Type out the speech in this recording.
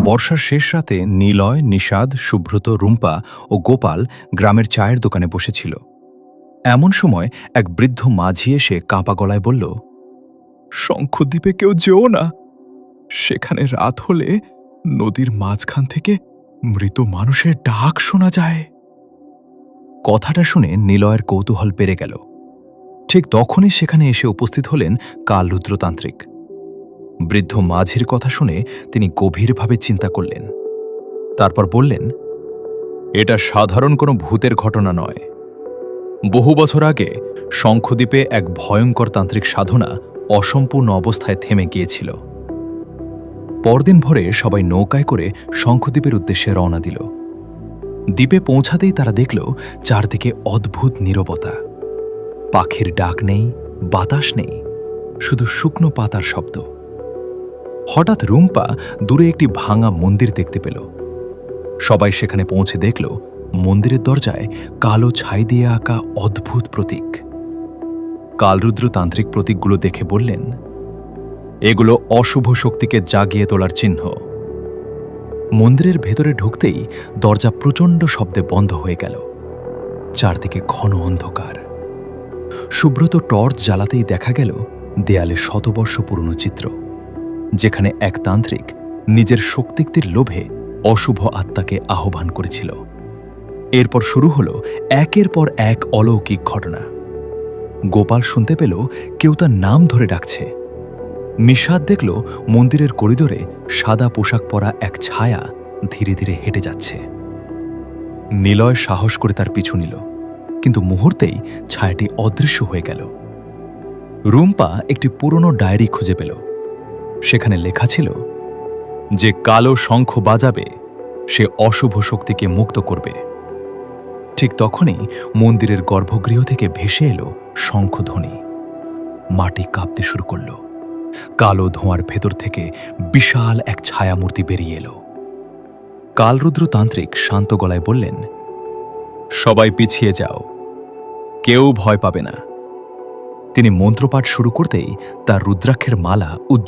বর্ষার শেষ রাতে নিলয়, নিষাদ, সুব্রত, রুম্পা ও গোপাল গ্রামের চায়ের দোকানে বসেছিল। এমন সময় এক বৃদ্ধ মাঝি এসে কাঁপা গলায় বলল, শঙ্খদ্বীপে কেউ যেও না। সেখানে রাত হলে নদীর মাঝখান থেকে মৃত মানুষের ডাক শোনা যায়। কথাটা শুনে নিলয়ের কৌতূহল বেড়ে গেল। ঠিক তখনই সেখানে এসে উপস্থিত হলেন কালরুদ্রতান্ত্রিক। বৃদ্ধ মাঝির কথা শুনে তিনি গভীরভাবে চিন্তা করলেন। তারপর বললেন, এটা সাধারণ কোনো ভূতের ঘটনা নয়। বহু বছর আগে শঙ্খদ্বীপে এক ভয়ঙ্কর তান্ত্রিক সাধনা অসম্পূর্ণ অবস্থায় থেমে গিয়েছিল। পরদিন ভোরে সবাই নৌকায় করে শঙ্খদ্বীপের উদ্দেশ্যে রওনা দিল। দ্বীপে পৌঁছাতেই তারা দেখল চারদিকে অদ্ভুত নীরবতা। পাখির ডাক নেই, বাতাস নেই, শুধু শুকনো পাতার শব্দ। হঠাৎ রুম্পা দূরে একটি ভাঙা মন্দির দেখতে পেল। সবাই সেখানে পৌঁছে দেখল মন্দিরের দরজায় কালো ছাই দিয়ে আঁকা অদ্ভুত প্রতীক। কালরুদ্র তান্ত্রিক প্রতীকগুলো দেখে বললেন, এগুলো অশুভ শক্তিকে জাগিয়ে তোলার চিহ্ন। মন্দিরের ভেতরে ঢুকতেই দরজা প্রচণ্ড শব্দে বন্ধ হয়ে গেল। চারদিকে ঘন অন্ধকার। সুব্রত টর্চ জ্বালাতেই দেখা গেল দেয়ালে শতবর্ষ পুরনো চিত্র, যেখানে এক তান্ত্রিক নিজের শক্তির লোভে অশুভ আত্মাকে আহ্বান করেছিল। এরপর শুরু হলো একের পর এক অলৌকিক ঘটনা। গোপাল শুনতে পেল কেউ তার নাম ধরে ডাকছে। নিষাদ দেখল মন্দিরের করিডোরে সাদা পোশাক পরা এক ছায়া ধীরে ধীরে হেঁটে যাচ্ছে। নিলয় সাহস করে তার পিছু নিল, কিন্তু মুহূর্তেই ছায়াটি অদৃশ্য হয়ে গেল। রুম্পা একটি পুরনো ডায়েরি খুঁজে পেল। সেখানে লেখা ছিল, যে কালো শঙ্খ বাজাবে সে অশুভ শক্তিকে মুক্ত করবে। ঠিক তখনই মন্দিরের গর্ভগৃহ থেকে ভেসে এলো শঙ্খধ্বনি। মাটি কাঁপতে শুরু করল। কালো ধোঁয়ার ভেতর থেকে বিশাল এক ছায়ামূর্তি বেরিয়ে এলো। কালরুদ্র তান্ত্রিক শান্ত গলায় বললেন, সবাই পিছিয়ে যাও, কেউ ভয় পাবে না। তিনি মন্ত্রপাঠ শুরু করতেই তার রুদ্রাক্ষের মালা উজ্জ্বল